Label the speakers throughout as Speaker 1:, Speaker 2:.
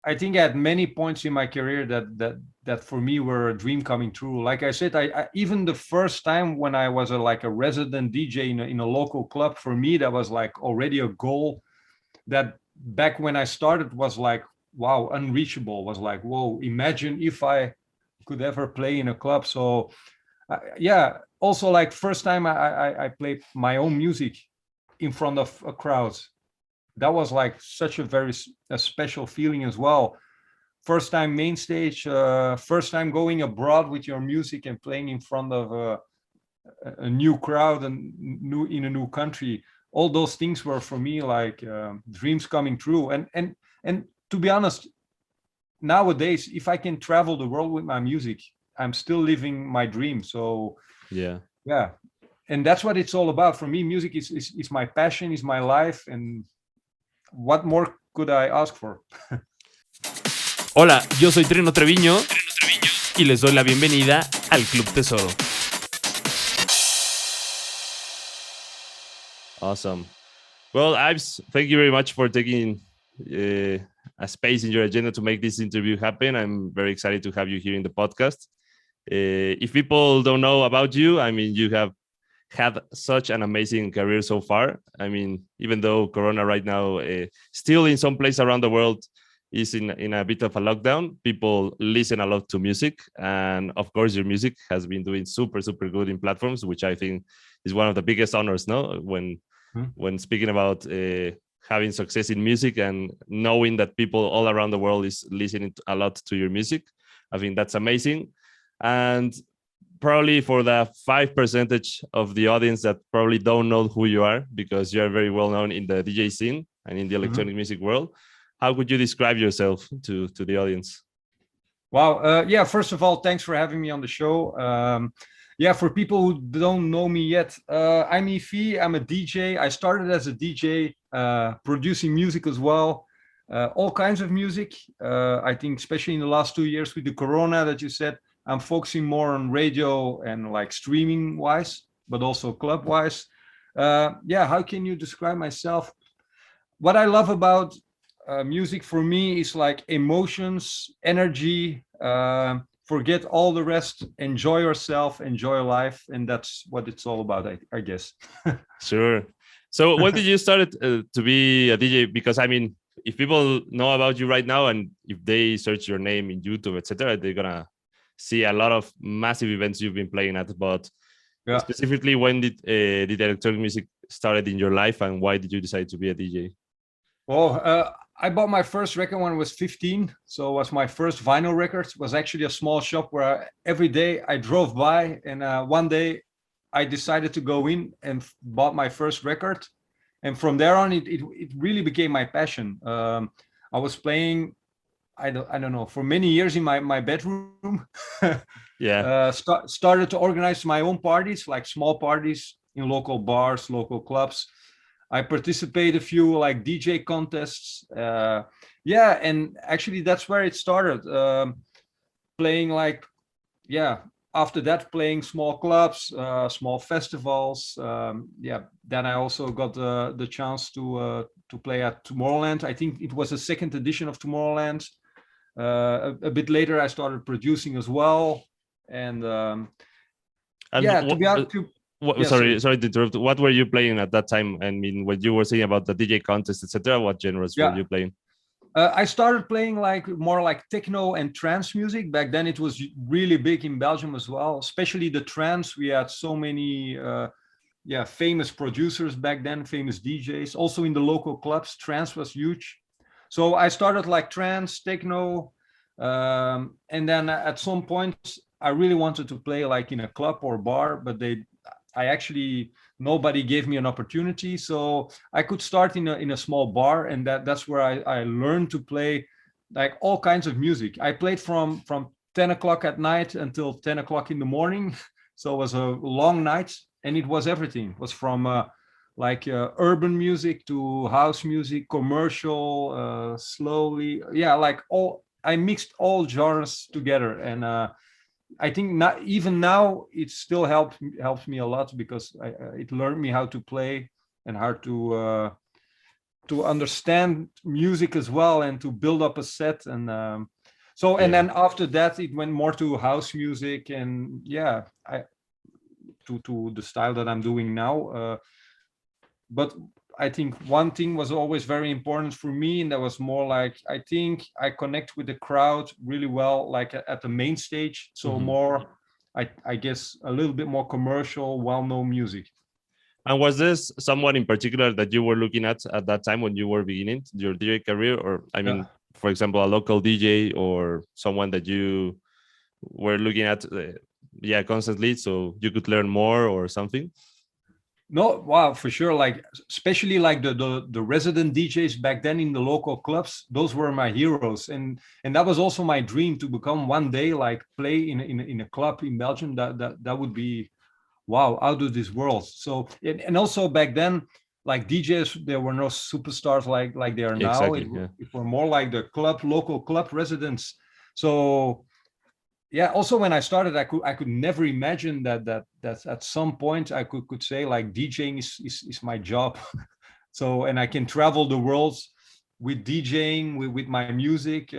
Speaker 1: I think at many points in my career that for me were a dream coming true. Like I said, I even the first time when I was like a resident DJ in a local club, for me that was like already a goal that back when I started was like, wow, unreachable. Was like, whoa, imagine if I could ever play in a club. So yeah, also like first time I played my own music in front of a crowd. That was like such a very a special feeling as well. First time main stage, first time going abroad with your music and playing in front of a new crowd and new in a new country. All those things were for me like dreams coming true. And to be honest, nowadays, if I can travel the world with my music, I'm still living my dream. So
Speaker 2: Yeah.
Speaker 1: yeah, and that's what it's all about for me. Music is my passion, is my life, and what more could I ask for?
Speaker 3: Hola, yo soy Trino Trevino y les doy la bienvenida al Club Tesoro.
Speaker 2: Awesome. Well, Ives, thank you very much for taking a space in your agenda to make this interview happen. I'm very excited to have you here in the podcast. If people don't know about you, I mean, you have had such an amazing career so far. I mean, even though Corona right now, still in some place around the world is in a bit of a lockdown, people listen a lot to music. And of course, your music has been doing super, super good in platforms, which I think is one of the biggest honors, no? When speaking about having success in music and knowing that people all around the world is listening a lot to your music. I think that's amazing. And probably for the 5% of the audience that probably don't know who you are, because you are very well known in the DJ scene and in the electronic music world, how could you describe yourself to the audience?
Speaker 1: Wow. Yeah, first of all, thanks for having me on the show. Yeah, for people who don't know me yet, I'm Yves V. I'm a DJ. I started as a DJ, producing music as well, all kinds of music. I think especially in the last 2 years with the Corona that you said, I'm focusing more on radio and like streaming wise, but also club wise. Yeah, how can you describe myself? What I love about music for me is like emotions, energy. Forget all the rest. Enjoy yourself. Enjoy life, and that's what it's all about, I guess.
Speaker 2: Sure. So when did you start to be a DJ? Because I mean, if people know about you right now, and if they search your name in YouTube, etc., they're gonna see a lot of massive events you've been playing at. But
Speaker 1: Yeah.
Speaker 2: specifically, when did electronic music started in your life, and why did you decide to be a DJ?
Speaker 1: Well, I bought my first record when I was 15. So it was my first vinyl record. It was actually a small shop where every day I drove by, and one day I decided to go in and bought my first record. And from there on, it really became my passion. I was playing, I don't know, for many years in my bedroom.
Speaker 2: Yeah.
Speaker 1: Started to organize my own parties, like small parties in local bars, local clubs. I participate a few like DJ contests. Yeah, and actually that's where it started. Playing like, yeah, after that playing small clubs, small festivals. Yeah, then I also got the chance to play at Tomorrowland. I think it was the second edition of Tomorrowland. A bit later, I started producing as well, and yeah, to be honest. Yeah,
Speaker 2: sorry to interrupt. What were you playing at that time? I mean, when you were saying about the DJ contest, etc., what genres were you playing?
Speaker 1: I started playing like more like techno and trance music. Back then, it was really big in Belgium as well, especially the trance. We had so many, famous producers back then, famous DJs. Also in the local clubs, trance was huge. So I started like trance, techno, and then at some point, I really wanted to play like in a club or bar, but I actually nobody gave me an opportunity, so I could start in a small bar, and that's where I learned to play like all kinds of music. I played from 10 o'clock at night until 10 o'clock in the morning, so it was a long night, and it was everything. It was from urban music to house music, commercial, slowly, yeah, like all. I mixed all genres together, and I think not even now it still helps me a lot because it learned me how to play and how to to understand music as well and to build up a set. And so, and
Speaker 2: Yeah.
Speaker 1: then after that, it went more to house music, and yeah, to the style that I'm doing now. But I think one thing was always very important for me, and that was more like, I think I connect with the crowd really well, like at the main stage. So more, I guess, a little bit more commercial, well-known music.
Speaker 2: And was this someone in particular that you were looking at that time when you were beginning your DJ career? Or, I mean, for example, a local DJ or someone that you were looking at, constantly, so you could learn more or something?
Speaker 1: No, wow, for sure. Like, especially like the resident DJs back then in the local clubs, those were my heroes. And that was also my dream, to become one day, like, play in a club in Belgium. That would be, wow, out of this world. So, and also back then, like, DJs, there were no superstars like they are now.
Speaker 2: Exactly.
Speaker 1: It were more like the local club residents. So yeah, also when I started, I could never imagine that at some point I could say, like, DJing is my job. So, and I can travel the world with DJing, with my music.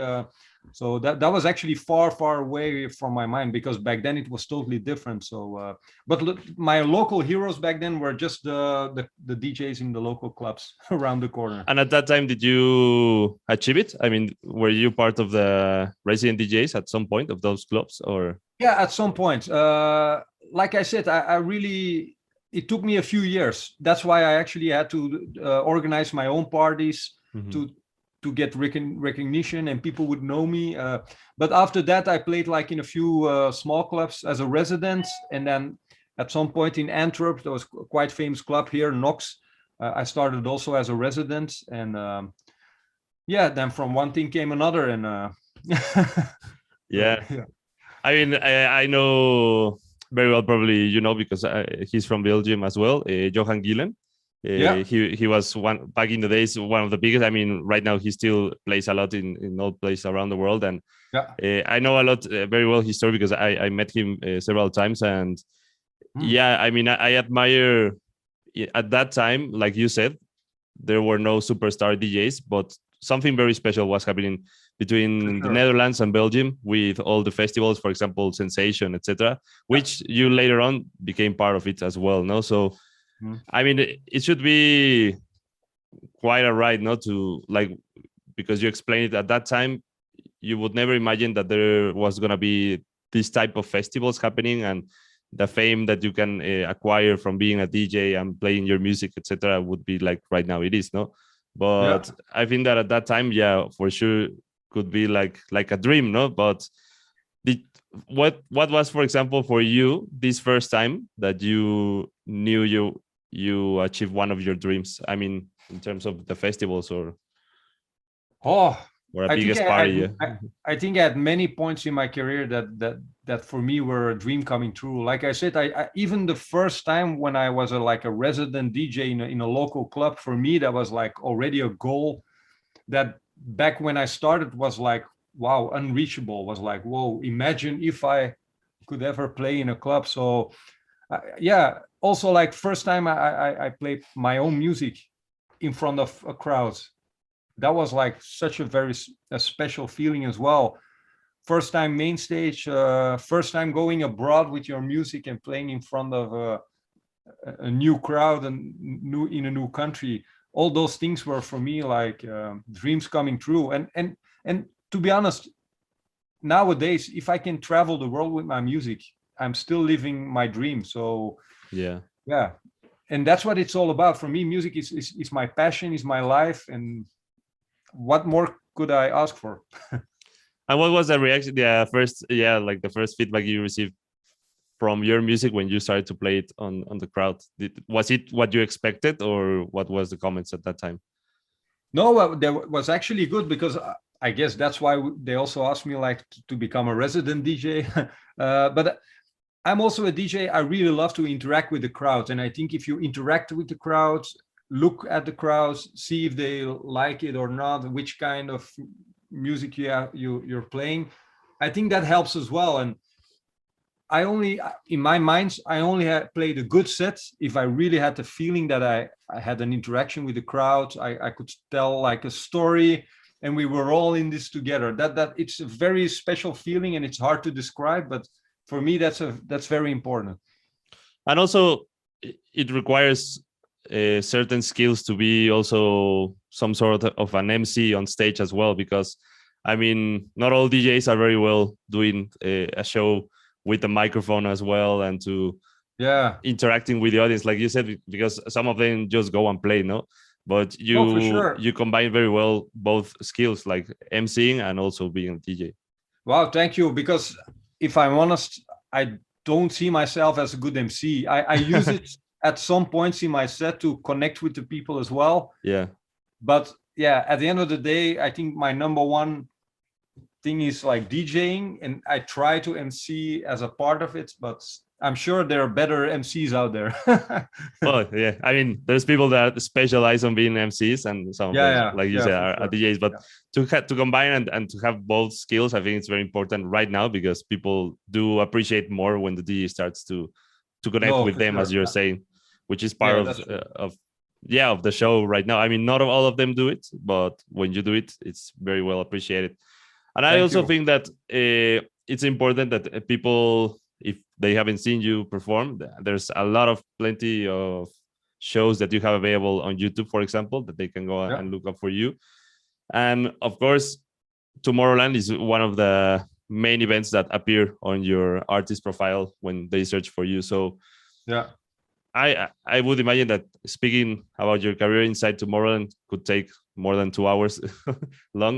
Speaker 1: So that was actually far away from my mind, because back then it was totally different. So but my local heroes back then were just the DJs in the local clubs around the corner.
Speaker 2: And at that time, did you achieve it? I mean, were you part of the resident DJs at some point of those clubs, or?
Speaker 1: Yeah, at some point. Like I said, I really, it took me a few years. That's why I actually had to organize my own parties to get recognition, and people would know me. But after that, I played like in a few small clubs as a resident. And then at some point in Antwerp, there was a quite famous club here, Nox. I started also as a resident. And yeah, then from one thing came another. And
Speaker 2: Yeah. I mean, I know very well, probably, you know, because he's from Belgium as well, Johan Gillen. He was one back in the days, one of the biggest. I mean, right now he still plays a lot in all places around the world, and I know a lot very well his story, because I met him several times. And yeah, I mean, I admire, at that time, like you said, there were no superstar DJs, but something very special was happening between the Netherlands and Belgium with all the festivals, for example, Sensation, etc., which you later on became part of it as well. No, so I mean, it should be quite a ride, not to, like, because you explained it at that time, you would never imagine that there was going to be this type of festivals happening, and the fame that you can acquire from being a DJ and playing your music, etc., would be like right now it is, no? But I think that at that time, yeah, for sure, could be like a dream, no? But what was, for example, for you, this first time that you knew you achieved one of your dreams? I mean, in terms of the festivals or a biggest party.
Speaker 1: I think I had many points in my career that for me were a dream coming true. Like I said, I even the first time when I was like a resident DJ in a local club, for me that was like already a goal that back when I started was like, wow, unreachable. Was like, whoa, imagine if I could ever play in a club. So yeah, also, like, first time I played my own music in front of a crowd, that was like such a special feeling as well. First time main stage, first time going abroad with your music and playing in front of a new crowd and in a new country. All those things were for me like dreams coming true. And to be honest, nowadays, if I can travel the world with my music, I'm still living my dream. So yeah, and that's what it's all about for me. Music is my passion, is my life, and what more could I ask for?
Speaker 2: And what was the reaction, the first feedback you received from your music when you started to play it on the crowd? Was it what you expected, or what was the comments at that time?
Speaker 1: No, there was actually good, because I guess that's why they also asked me like to become a resident DJ. But I'm also a DJ. I really love to interact with the crowd. And I think if you interact with the crowds, look at the crowds, see if they like it or not, which kind of music you're playing, I think that helps as well. And I only, in my mind, I only had played a good set if I really had the feeling that I had an interaction with the crowd. I could tell like a story, and we were all in this together. That it's a very special feeling, and it's hard to describe. But for me, that's very important.
Speaker 2: And also, it requires certain skills to be also some sort of an MC on stage as well, because I mean, not all DJs are very well doing a show with the microphone as well, and to interacting with the audience, like you said, because some of them just go and play, no? But you
Speaker 1: for sure.
Speaker 2: You combine very well both skills, like MCing and also being a DJ.
Speaker 1: Wow, thank you. Because if I'm honest, I don't see myself as a good MC. I use it at some points in my set to connect with the people as well.
Speaker 2: Yeah.
Speaker 1: But yeah, at the end of the day, I think my number one thing is like DJing, and I try to MC as a part of it, but I'm sure there are better MCs out there.
Speaker 2: Oh yeah, I mean, there's people that specialize on being MCs, and some of them, like you said, are DJs. But to combine and to have both skills, I think it's very important right now, because people do appreciate more when the DJ starts to connect with them, as you're saying, which is part of the show right now. I mean, not all of them do it, but when you do it, it's very well appreciated. And I also think that it's important that people, if they haven't seen you perform, there's plenty of shows that you have available on YouTube, for example, that they can go and look up for you. And of course, Tomorrowland is one of the main events that appear on your artist profile when they search for you. So I would imagine that speaking about your career inside Tomorrowland could take more than 2 hours long.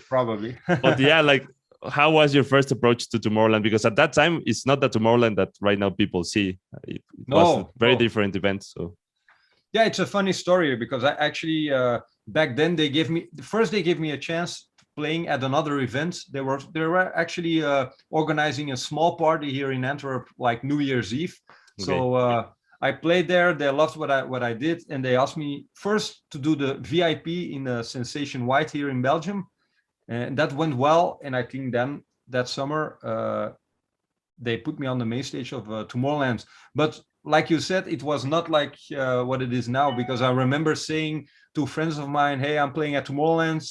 Speaker 1: Probably.
Speaker 2: But yeah, like, how was your first approach to Tomorrowland? Because at that time, it's not the Tomorrowland that right now people see. It was a very different event. So
Speaker 1: yeah, it's a funny story, because I actually back then they gave me a chance playing at another event. They were actually organizing a small party here in Antwerp, like New Year's Eve. Okay. So I played there. They loved what I did, and they asked me first to do the VIP in the Sensation White here in Belgium, and that went well. And I think then that summer they put me on the main stage of Tomorrowland. But like you said, it was not like what it is now, because I remember saying to friends of mine, "Hey, I'm playing at Tomorrowland.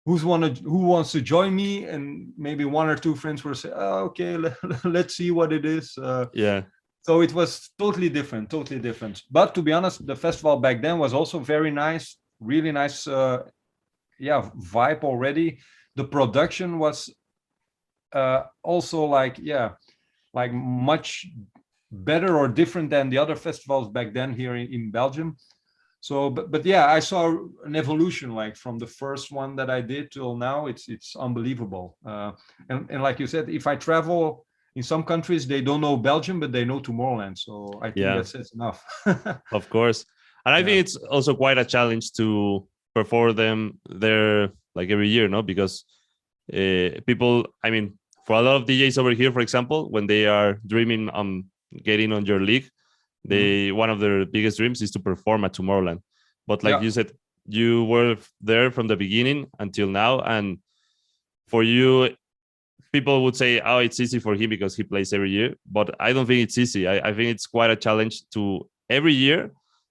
Speaker 1: Who wants to join me?" And maybe one or two friends were saying, "Oh, okay, let's see what it is." So it was totally different. But to be honest, the festival back then was also very nice, really nice, vibe already. The production was also like much better or different than the other festivals back then here in Belgium. So, but yeah, I saw an evolution, like from the first one that I did till now. It's unbelievable. And like you said, if I travel in some countries, they don't know Belgium, but they know Tomorrowland. So I think that says enough.
Speaker 2: Of course. And I think it's also quite a challenge to perform them there like every year, no? Because people, I mean, for a lot of DJs over here, for example, when they are dreaming on getting on your league, one of their biggest dreams is to perform at Tomorrowland. But like you said, you were there from the beginning until now. And for you, people would say, oh, it's easy for him because he plays every year. But I don't think it's easy. I think it's quite a challenge to every year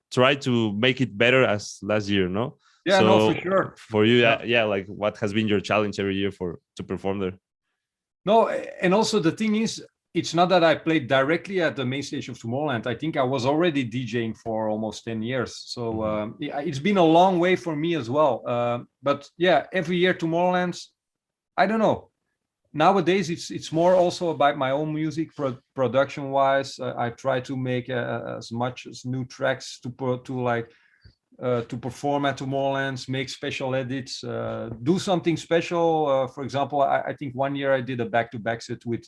Speaker 2: try to make it better as last year, no?
Speaker 1: Yeah, no, for sure.
Speaker 2: For you, like what has been your challenge every year to perform there?
Speaker 1: No, and also the thing is, it's not that I played directly at the main stage of Tomorrowland. I think I was already DJing for almost 10 years. So it's been a long way for me as well. But yeah, every year Tomorrowland, I don't know. Nowadays, it's more also about my own music production wise. I try to make as much as new tracks to perform at Tomorrowland, make special edits, do something special. For example, I think one year I did a back-to-back set with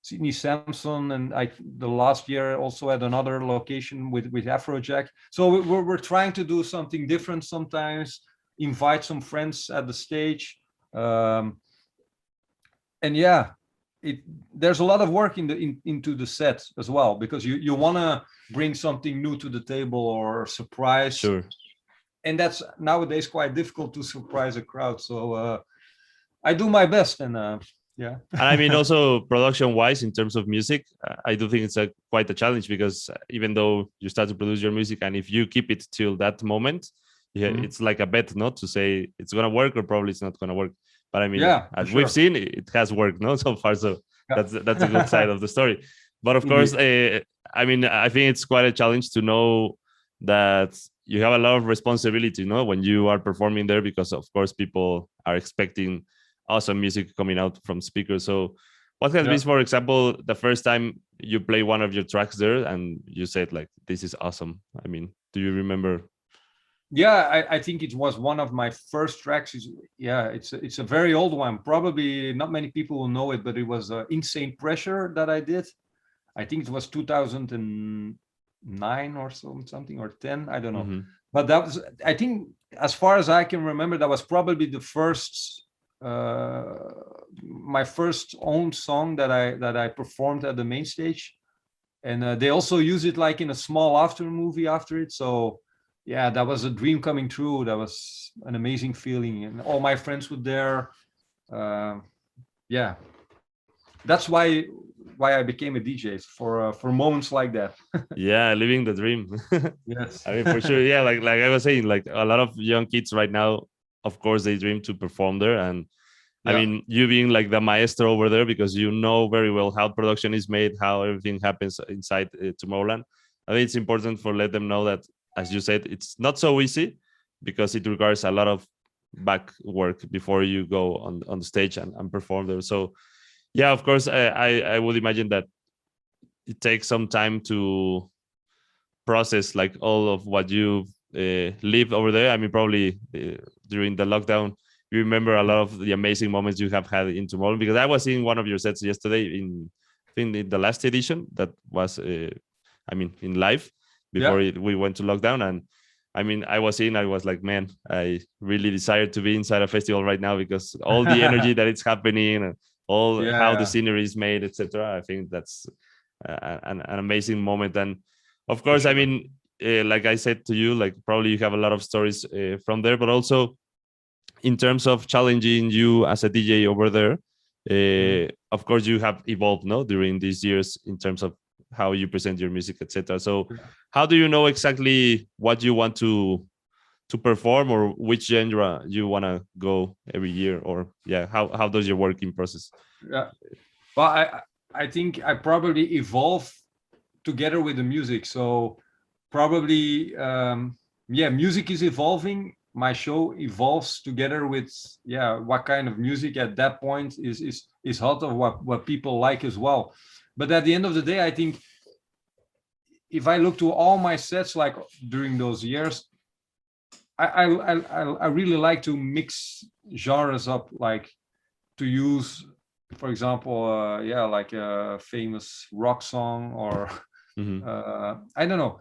Speaker 1: Sydney Sampson, and the last year also at another location with Afrojack. So we're trying to do something different sometimes, invite some friends at the stage. And yeah, there's a lot of work into the set as well, because you want to bring something new to the table or surprise.
Speaker 2: Sure.
Speaker 1: And that's nowadays quite difficult to surprise a crowd. So I do my best, and Yeah.
Speaker 2: And I mean, also production wise, in terms of music, I do think it's quite a challenge, because even though you start to produce your music, and if you keep it till that moment, it's like a bet, not to say it's going to work or probably it's not going to work. But I mean,
Speaker 1: Yeah,
Speaker 2: as
Speaker 1: for
Speaker 2: we've
Speaker 1: sure.
Speaker 2: seen, it has worked, no, so far. So
Speaker 1: Yeah.
Speaker 2: that's a good side of the story. But of course,
Speaker 1: Indeed.
Speaker 2: I mean, I think it's quite a challenge to know that you have a lot of responsibility, no, when you are performing there, because of course people are expecting awesome music coming out from speakers. So what has been,
Speaker 1: Yeah.
Speaker 2: for example, the first time you play one of your tracks there and you said like, this is awesome? I mean, do you remember?
Speaker 1: Yeah, I think it was one of my first tracks. It's a very old one. Probably not many people will know it, but it was Insane Pressure that I did. I think it was 2009 or something, or 10. I don't know.
Speaker 2: Mm-hmm.
Speaker 1: But that was, I think, as far as I can remember, that was probably the first, my first own song that I performed at the main stage. And they also use it like in a small after movie after it. So yeah, that was a dream coming true. That was an amazing feeling, and all my friends were there. Yeah, that's why I became a DJ, for moments like that.
Speaker 2: Yeah, living the dream.
Speaker 1: Yes.
Speaker 2: I mean, for sure. Yeah, like I was saying, like a lot of young kids right now, of course, they dream to perform there. And I
Speaker 1: Yeah.
Speaker 2: mean, you being like the maestro over there, because you know very well how production is made, how everything happens inside Tomorrowland. I think it's important for let them know that, as you said, it's not so easy, because it requires a lot of back work before you go on the stage and perform there. So yeah, of course, I would imagine that it takes some time to process like all of what you lived over there. I mean, probably during the lockdown, you remember a lot of the amazing moments you have had in Tomorrowland, because I was in one of your sets yesterday in, I think, in the last edition that was, I mean, in live before
Speaker 1: Yeah.
Speaker 2: we went to lockdown. And I mean, I was like, man, I really desire to be inside a festival right now, because all the energy that it's happening and all how the
Speaker 1: Yeah.
Speaker 2: scenery is made, etc. I think that's an amazing moment. And of
Speaker 1: For
Speaker 2: course, I
Speaker 1: sure.
Speaker 2: mean, like I said to you, like probably you have a lot of stories from there, but also in terms of challenging you as a DJ over there, of course you have evolved, no, during these years in terms of how you present your music, etc. So
Speaker 1: Yeah.
Speaker 2: how do you know exactly what you want to perform, or which genre you want to go every year? Or yeah, how does your working process?
Speaker 1: Yeah. Well, I think I probably evolve together with the music. So probably, yeah, music is evolving. My show evolves together with, yeah, what kind of music at that point is hot, or what people like as well. But at the end of the day, I think if I look to all my sets, like during those years, I really like to mix genres up, like to use, for example, yeah, like a famous rock song, or
Speaker 2: Mm-hmm.
Speaker 1: I don't know.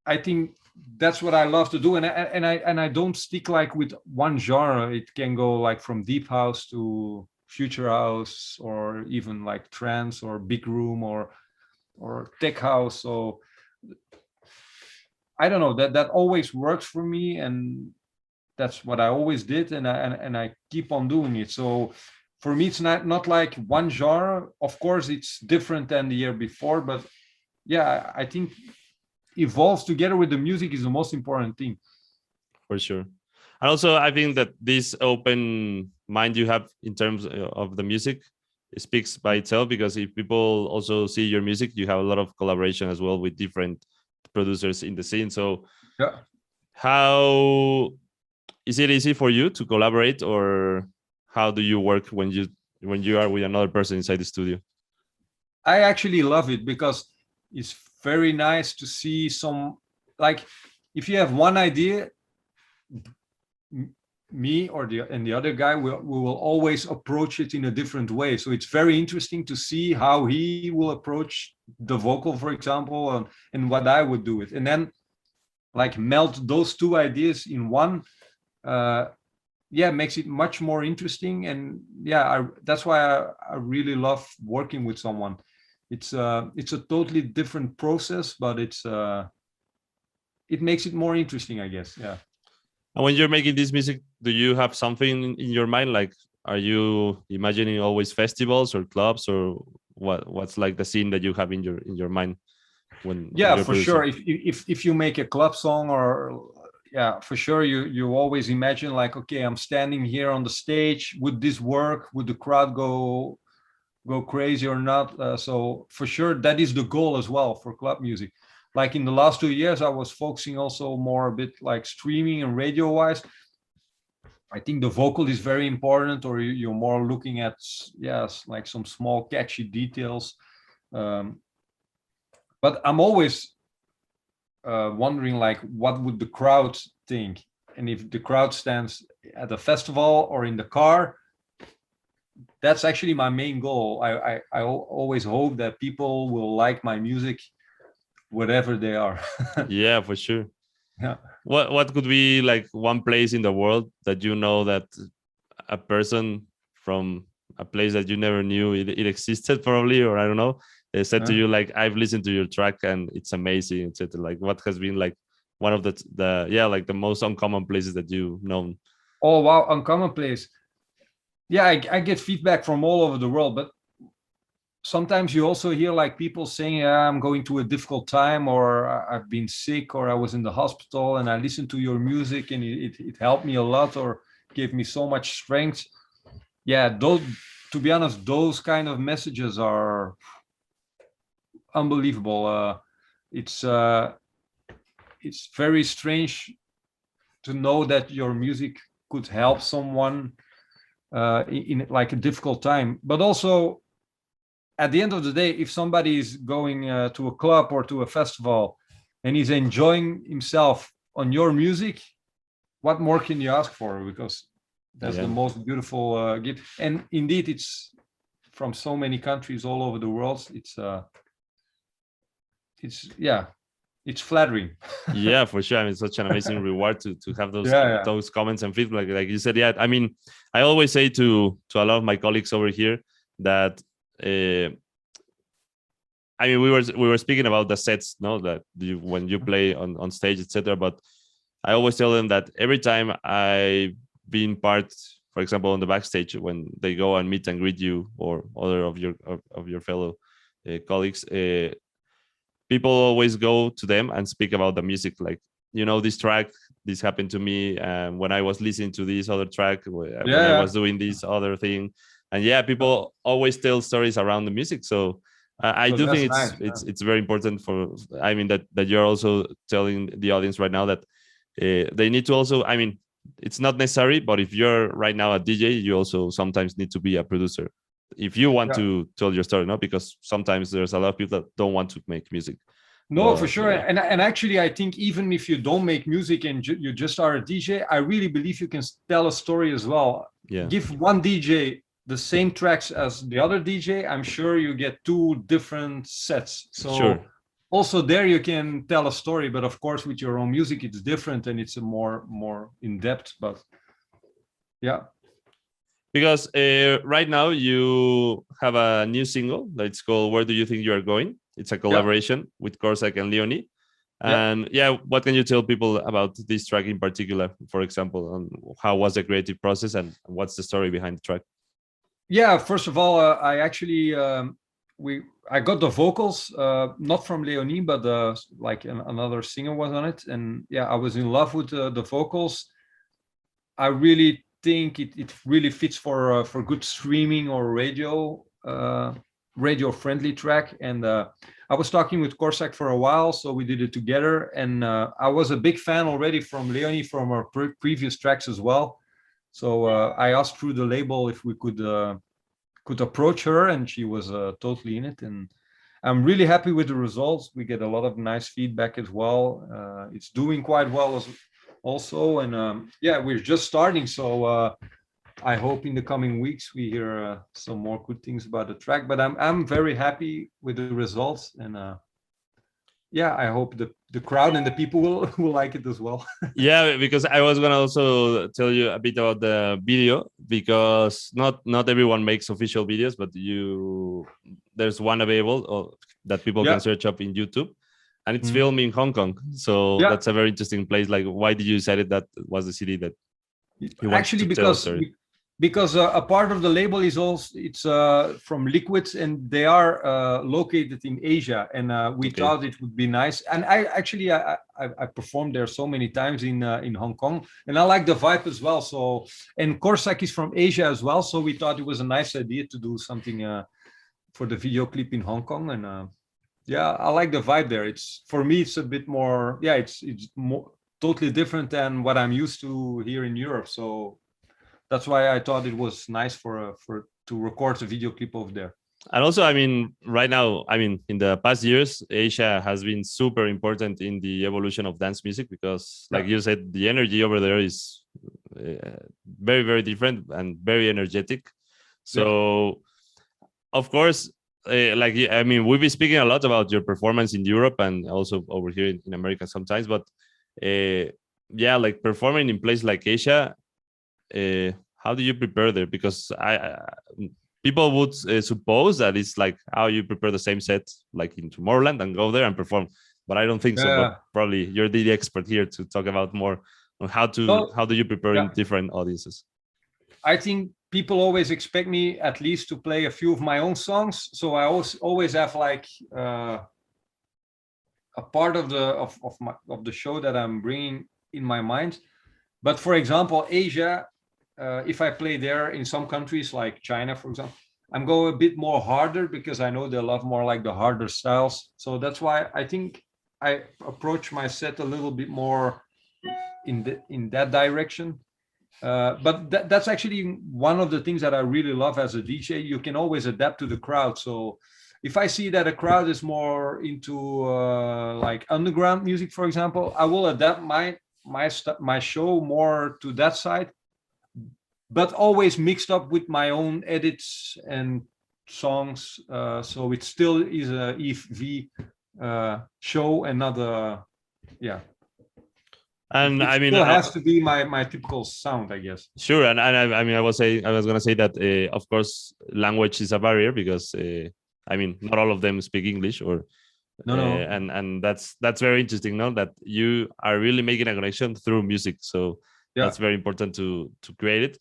Speaker 1: I think that's what I love to do, and I don't stick like with one genre. It can go like from deep house to future house, or even like trance or big room, or tech house. So I don't know, that always works for me, and that's what I always did, and I keep on doing it. So for me, it's not like one genre. Of course, it's different than the year before, but yeah, I think evolves together with the music is the most important thing.
Speaker 2: For sure. And also, I think that this open mind you have in terms of the music, it speaks by itself, because if people also see your music, you have a lot of collaboration as well with different producers in the scene. So
Speaker 1: Yeah.
Speaker 2: how is it easy for you to collaborate, or how do you work when you are with another person inside the studio?
Speaker 1: I actually love it, because it's very nice to see some, like, if you have one idea, me or the other guy we will always approach it in a different way. So it's very interesting to see how he will approach the vocal, for example, and what I would do it, and then like melt those two ideas in one. Yeah, makes it much more interesting. And yeah, that's why I really love working with someone. It's a totally different process, but it makes it more interesting, I guess. Yeah.
Speaker 2: And when you're making this music, do you have something in your mind, like are you imagining always festivals or clubs, or what's like the scene that you have in your mind when
Speaker 1: Yeah,
Speaker 2: you're
Speaker 1: for
Speaker 2: producing?
Speaker 1: sure. If you make a club song, or yeah, for sure, you always imagine like, okay, I'm standing here on the stage. Would this work? Would the crowd go crazy or not? So for sure, that is the goal as well for club music. Like in the last 2 years, I was focusing also more a bit like streaming and radio wise. I think the vocal is very important, or you're more looking at, yes, like some small catchy details. Um, but I'm always wondering like, what would the crowd think? And if the crowd stands at a festival or in the car, that's actually my main goal. I always hope that people will like my music, whatever they are.
Speaker 2: Yeah, for sure.
Speaker 1: Yeah.
Speaker 2: What could be like one place in the world that you know that a person from a place that you never knew it existed, probably, or I don't know, they said to you like, I've listened to your track and it's amazing, etc. Like, what has been like one of the yeah, like the most uncommon places that you've known?
Speaker 1: Oh wow, uncommon place. Yeah, I get feedback from all over the world, but sometimes you also hear like people saying, I'm going through a difficult time, or I've been sick, or I was in the hospital and I listened to your music and it helped me a lot, or gave me so much strength. Yeah, those, to be honest, those kind of messages are unbelievable. It's very strange to know that your music could help someone in like a difficult time. But also, at the end of the day, if somebody is going to a club or to a festival and he's enjoying himself on your music, what more can you ask for? Because that's the most beautiful gift. And indeed, it's from so many countries all over the world. It's flattering.
Speaker 2: Yeah, for sure. I mean, it's such an amazing reward to have those comments and feedback. Like you said, yeah. I mean, I always say to a lot of my colleagues over here that I mean, we were speaking about the sets, no, that when you play on stage, etc. But I always tell them that every time I've been part, for example, on the backstage, when they go and meet and greet you or other of your fellow colleagues, people always go to them and speak about the music. Like, this track, this happened to me when I was listening to this other track, when I was doing this other thing. And people always tell stories around the music. So I do think it's very important I mean, that you're also telling the audience right now that they need to also, I mean, it's not necessary, but if you're right now a DJ, you also sometimes need to be a producer if you want to tell your story, no? Because sometimes there's a lot of people that don't want to make music.
Speaker 1: No, for sure. And actually, I think even if you don't make music and you just are a DJ, I really believe you can tell a story as well.
Speaker 2: Yeah.
Speaker 1: Give one DJ the same tracks as the other DJ, I'm sure you get two different sets. So also there you can tell a story, but of course with your own music it's different and it's a more in depth. But yeah.
Speaker 2: Because right now you have a new single that's called "Where Do You Think You Are Going?" It's a collaboration with Corsac and Leonie. And what can you tell people about this track in particular, for example, and how was the creative process and what's the story behind the track?
Speaker 1: Yeah, first of all, I actually I got the vocals not from Leonie, but like another singer was on it, and I was in love with the vocals. I really think it really fits for good streaming or radio friendly track. And I was talking with Corsac for a while, so we did it together. And I was a big fan already from Leonie from our previous tracks as well. So I asked through the label if we could approach her, and she was totally in it. And I'm really happy with the results. We get a lot of nice feedback as well. It's doing quite well also. And we're just starting. So I hope in the coming weeks we hear some more good things about the track. But I'm very happy with the results. And I hope the crowd and the people will like it as well.
Speaker 2: Yeah, because I was gonna also tell you a bit about the video, because not everyone makes official videos, but there's one available that people can search up in YouTube, and it's filmed in Hong Kong. So that's a very interesting place. Like, why did you decide that was the city that you wanted to tell a story?
Speaker 1: because a part of the label is also it's from Liquids, and they are located in Asia, and we
Speaker 2: Okay.
Speaker 1: thought it would be nice. And I performed there so many times in Hong Kong, and I like the vibe as well. So, and Corsac is from Asia as well, so we thought it was a nice idea to do something for the video clip in Hong Kong. And yeah, I like the vibe there. It's, for me, it's a bit more, yeah, it's more totally different than what I'm used to here in Europe. So that's why I thought it was nice for to record a video clip over there.
Speaker 2: And also, I mean, right now, I mean, in the past years, Asia has been super important in the evolution of dance music because, like you said, the energy over there is very, very different and very energetic. So, of course, like, I mean, we've been speaking a lot about your performance in Europe and also over here in America sometimes, but yeah, like performing in places like Asia, how do you prepare there? Because people would suppose that it's like how you prepare the same set like in Tomorrowland and go there and perform, but I don't think so. But probably you're the expert here to talk about more on how do you prepare in different audiences.
Speaker 1: I think people always expect me at least to play a few of my own songs, so I always have like a part of the show that I'm bringing in my mind. But for example, Asia, if I play there in some countries like China, for example, I'm going a bit more harder because I know they love more like the harder styles. So that's why I think I approach my set a little bit more in that direction. But that's actually one of the things that I really love as a DJ. You can always adapt to the crowd. So if I see that a crowd is more into like underground music, for example, I will adapt my show more to that side, but always mixed up with my own edits and songs. So it still is a Yves V show and not a, yeah.
Speaker 2: And
Speaker 1: it
Speaker 2: I mean,
Speaker 1: still has to be my typical sound, I guess.
Speaker 2: Sure, and I mean, I was gonna say that of course language is a barrier because I mean, not all of them speak English, or
Speaker 1: no.
Speaker 2: And that's very interesting. Now that you are really making a connection through music, so that's very important to create it.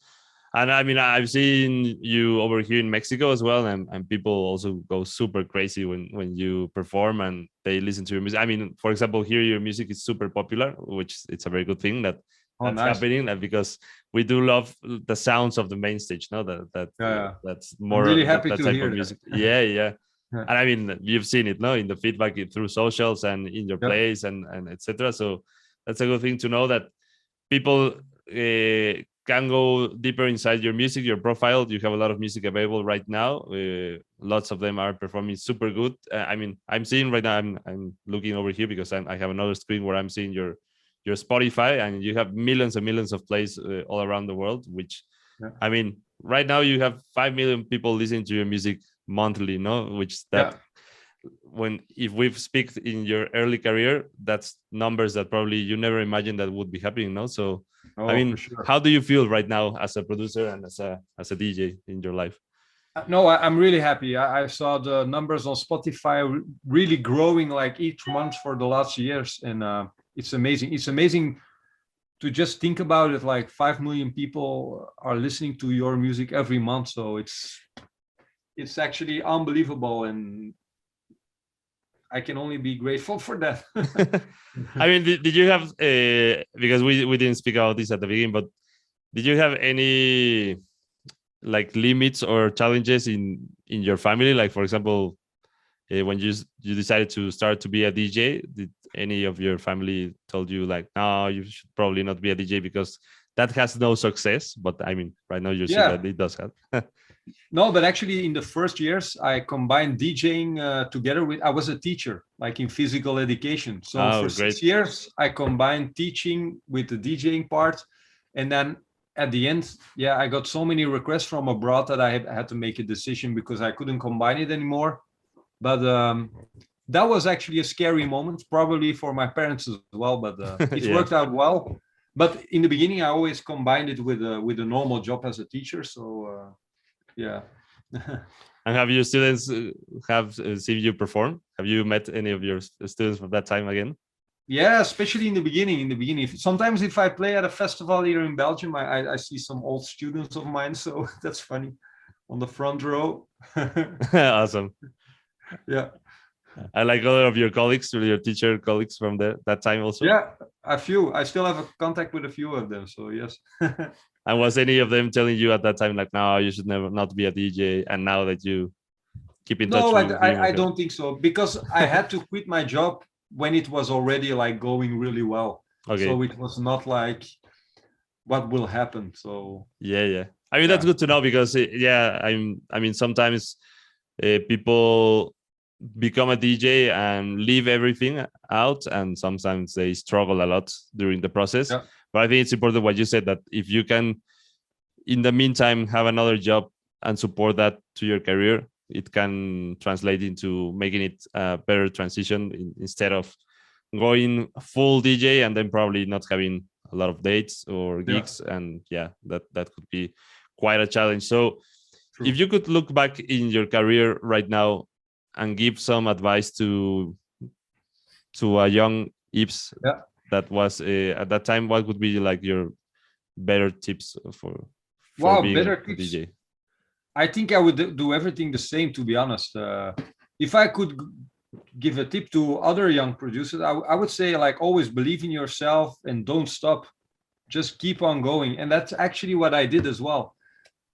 Speaker 2: And I mean, I've seen you over here in Mexico as well, and people also go super crazy when you perform and they listen to your music. I mean, for example, here your music is super popular, which it's a very good thing that's happening, and because we do love the sounds of the main stage. No, that's more.
Speaker 1: I'm really happy
Speaker 2: that
Speaker 1: to
Speaker 2: type
Speaker 1: hear
Speaker 2: of music.
Speaker 1: that.
Speaker 2: Yeah. And I mean, you've seen it, no, in the feedback through socials and in your plays and etc. So that's a good thing to know that people can go deeper inside your music, your profile. You have a lot of music available right now. Lots of them are performing super good. I mean, I'm seeing right now. I'm looking over here because I have another screen where I'm seeing your Spotify, and you have millions and millions of plays all around the world. Which, I mean, right now you have 5 million people listening to your music monthly, no? Which that if we've speak in your early career, that's numbers that probably you never imagined that would be happening, no? So I mean, how do you feel right now as a producer and as a DJ in your life?
Speaker 1: No, I'm really happy. I saw the numbers on Spotify really growing like each month for the last years, and it's amazing. It's amazing to just think about it. Like 5 million people are listening to your music every month, so it's actually unbelievable, and I can only be grateful for that.
Speaker 2: I mean, did you have because we didn't speak about this at the beginning, but did you have any like limits or challenges in your family? Like, for example, when you decided to start to be a DJ, did any of your family told you like, no, you should probably not be a DJ because that has no success? But I mean, right now you see that it does have.
Speaker 1: No, but actually in the first years, I combined DJing together with, I was a teacher, like in physical education. So for 6 years, I combined teaching with the DJing part. And then at the end, I got so many requests from abroad that I had to make a decision because I couldn't combine it anymore. But that was actually a scary moment, probably for my parents as well, but it worked out well. But in the beginning, I always combined it with a normal job as a teacher. So yeah.
Speaker 2: And have your students have seen you perform? Have you met any of your students from that time again?
Speaker 1: Yeah, especially in the beginning. Sometimes if I play at a festival here in Belgium, I see some old students of mine, so that's funny, on the front row.
Speaker 2: Awesome.
Speaker 1: Yeah.
Speaker 2: I like other of your colleagues, your teacher colleagues from that time also.
Speaker 1: Yeah, a few. I still have a contact with a few of them, so yes.
Speaker 2: And was any of them telling you at that time, like, no, you should never not be a DJ, and now that you keep in touch
Speaker 1: No,
Speaker 2: with him?
Speaker 1: I don't think so, because I had to quit my job when it was already like going really well.
Speaker 2: Okay.
Speaker 1: So it was not like what will happen. So
Speaker 2: Yeah. I mean, that's good to know, because I mean, sometimes people become a DJ and leave everything out, and sometimes they struggle a lot during the process.
Speaker 1: Yeah.
Speaker 2: But I think it's important what you said, that if you can, in the meantime, have another job and support that to your career, it can translate into making it a better transition, instead of going full DJ and then probably not having a lot of dates or gigs. And that could be quite a challenge. So
Speaker 1: True.
Speaker 2: If you could look back in your career right now and give some advice to a young Yves that was at that time, what would be like your better tips for being
Speaker 1: better
Speaker 2: a
Speaker 1: tips.
Speaker 2: DJ?
Speaker 1: I think I would do everything the same, to be honest. If I could give a tip to other young producers, I would say, like, always believe in yourself and don't stop. Just keep on going. And that's actually what I did as well.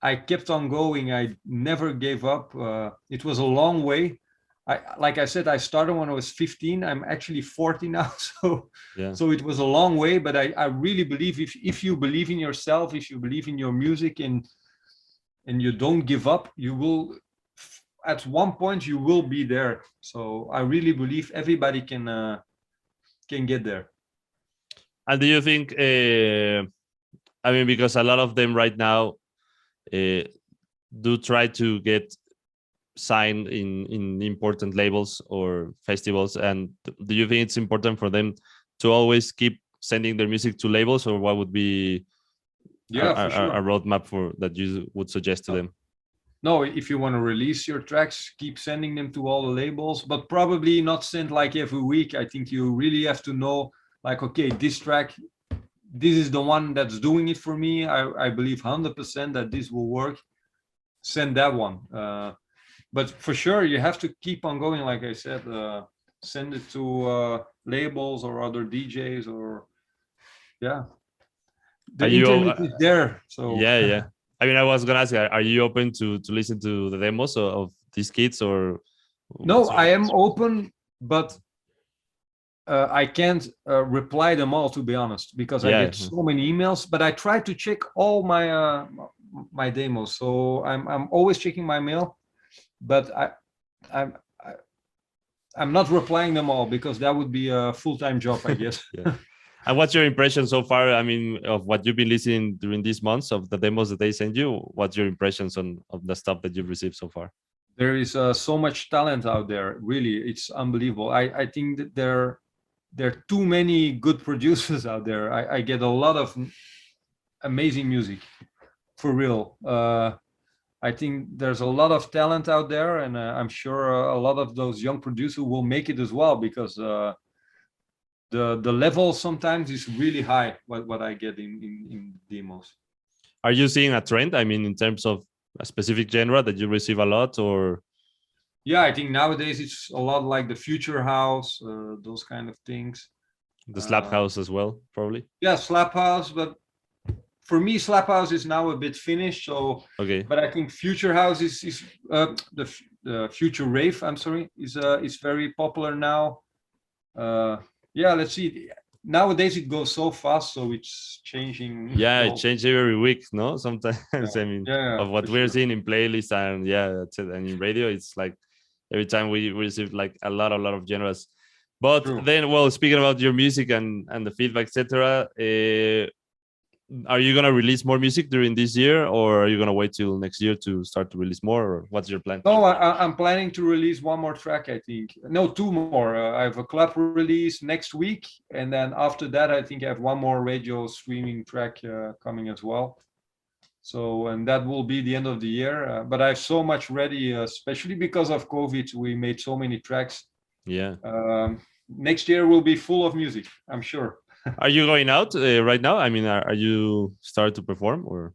Speaker 1: I kept on going. I never gave up. It was a long way. Like I said, I started when I was 15. I'm actually 40 now. So it was a long way, but I really believe if you believe in yourself, if you believe in your music, and you don't give up, you will, at one point you will be there. So I really believe everybody can get there.
Speaker 2: And do you think, I mean, because a lot of them right now do try to get signed in important labels or festivals, and do you think it's important for them to always keep sending their music to labels, or what would be a roadmap for that you would suggest to them?
Speaker 1: No, if you want to release your tracks, keep sending them to all the labels, but probably not send like every week. I think you really have to know, like, okay, this track, this is the one that's doing it for me. I believe 100% that this will work. Send that one. But for sure, you have to keep on going. Like I said, send it to labels or other DJs, or the internet is there. So
Speaker 2: yeah. I mean, I was gonna ask, are you open to listen to the demos of these kids, or?
Speaker 1: No, I am open, but I can't reply them all, to be honest, because I get so many emails. But I try to check all my my demos, so I'm always checking my mail, but I'm not replying them all, because that would be a full-time job, I guess.
Speaker 2: And what's your impression so far? I mean, of what you've been listening during these months, of the demos that they send you? What's your impressions of the stuff that you've received so far?
Speaker 1: There is so much talent out there. Really, it's unbelievable. I think that there are too many good producers out there. I get a lot of amazing music, for real. I think there's a lot of talent out there, and I'm sure a lot of those young producers will make it as well, because the level sometimes is really high, what I get in demos.
Speaker 2: Are you seeing a trend? I mean, in terms of a specific genre that you receive a lot, or?
Speaker 1: Yeah, I think nowadays it's a lot like the future house, those kind of things.
Speaker 2: The slap house as well, probably.
Speaker 1: Yeah, slap house, but for me, slap house is now a bit finished. So
Speaker 2: okay.
Speaker 1: But I think future house is the future rave. I'm sorry, is very popular now. Yeah, let's see. Nowadays it goes so fast, so it's changing.
Speaker 2: Yeah, it changes every week, no? Sometimes I mean, of what we're seeing in playlists, and that's it. And in radio, it's like every time we receive like a lot of genres. But then, well, speaking about your music and the feedback, etc., are you gonna release more music during this year, or are you gonna wait till next year to start to release more, or what's your plan?
Speaker 1: No, I'm planning to release one more track, I think. No, two more. I have a club release next week, and then after that, I think I have one more radio streaming track coming as well. So, and that will be the end of the year. But I have so much ready, especially because of COVID. We made so many tracks.
Speaker 2: Yeah.
Speaker 1: next year will be full of music, I'm sure.
Speaker 2: Are you going out right now? I mean, are you start to perform or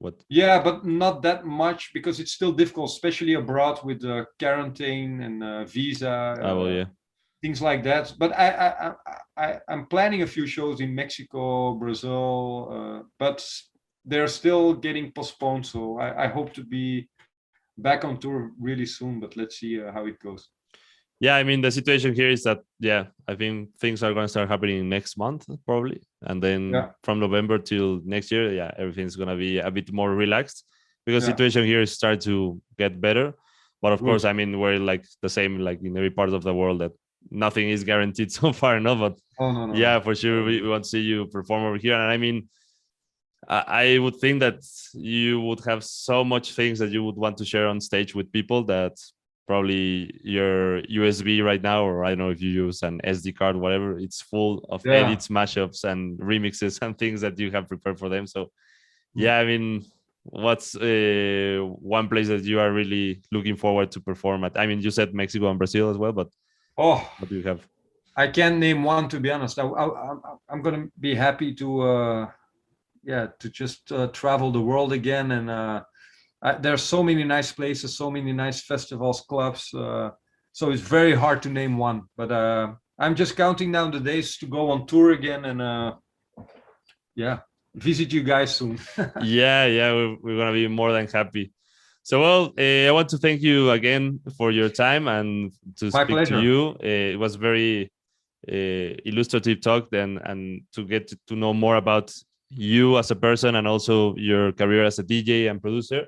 Speaker 2: what?
Speaker 1: Yeah, but not that much because it's still difficult, especially abroad with quarantine and visa.
Speaker 2: Well, yeah.
Speaker 1: Things like that. But I'm planning a few shows in Mexico, Brazil, but they're still getting postponed. So I hope to be back on tour really soon, but let's see how it goes.
Speaker 2: Yeah, I mean, the situation here is that, I think things are going to start happening next month, probably. And then from November till next year, everything's going to be a bit more relaxed because the situation here is start to get better. But of course, I mean, we're like the same, like in every part of the world, that nothing is guaranteed so far, no? But
Speaker 1: no.
Speaker 2: For sure, we want to see you perform over here. And I mean, I would think that you would have so much things that you would want to share on stage with people that probably your USB right now, or I don't know if you use an SD card, whatever, it's full of edits, mashups, and remixes and things that you have prepared for them. So, I mean, what's one place that you are really looking forward to perform at? I mean, you said Mexico and Brazil as well, but what do you have?
Speaker 1: I can't name one, to be honest. I'm going to be happy to just travel the world again. And there are so many nice places, so many nice festivals, clubs. So it's very hard to name one. But I'm just counting down the days to go on tour again and visit you guys soon.
Speaker 2: We're going to be more than happy. So, well, I want to thank you again for your time and to
Speaker 1: My
Speaker 2: speak
Speaker 1: pleasure.
Speaker 2: to you. It was very illustrative talk and to get to know more about you as a person and also your career as a DJ and producer.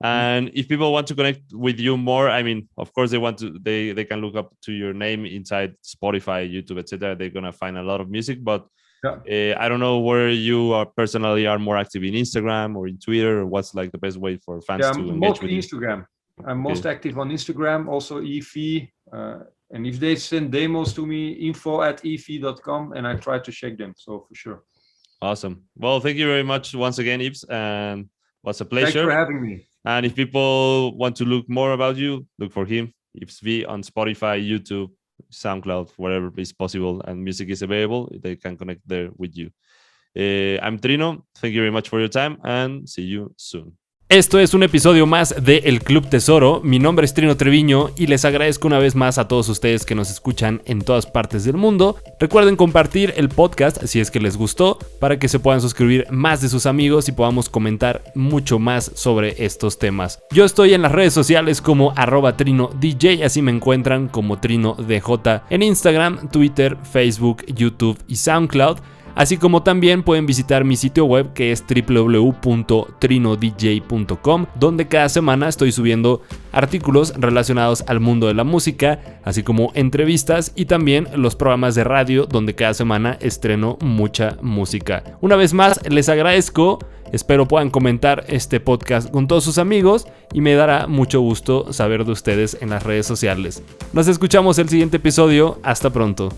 Speaker 2: And if people want to connect with you more, I mean, of course they can look up to your name inside Spotify, YouTube, etc. They're gonna find a lot of music, but I don't know where you are personally are more active in Instagram or in Twitter, or what's like the best way for fans to engage with you?
Speaker 1: Instagram. I'm most active on Instagram, also Yves V. And if they send demos to me, info@yvesv.com, and I try to check them. So for sure.
Speaker 2: Awesome. Well, thank you very much once again, Yves, and it was a pleasure.
Speaker 1: Thanks for having me.
Speaker 2: And if people want to look more about you, look for him, Yves V, on Spotify, YouTube, SoundCloud, wherever is possible and music is available, they can connect there with you. I'm Trino. Thank you very much for your time and see you soon.
Speaker 3: Esto es un episodio más de El Club Tesoro. Mi nombre es Trino Trevino y les agradezco una vez más a todos ustedes que nos escuchan en todas partes del mundo. Recuerden compartir el podcast si es que les gustó, para que se puedan suscribir más de sus amigos y podamos comentar mucho más sobre estos temas. Yo estoy en las redes sociales como @TrinoDJ, así me encuentran como TrinoDJ en Instagram, Twitter, Facebook, YouTube y SoundCloud. Así como también pueden visitar mi sitio web, que es www.trinodj.com, donde cada semana estoy subiendo artículos relacionados al mundo de la música, así como entrevistas y también los programas de radio, donde cada semana estreno mucha música. Una vez más, les agradezco. Espero puedan comentar este podcast con todos sus amigos y me dará mucho gusto saber de ustedes en las redes sociales. Nos escuchamos el siguiente episodio. Hasta pronto.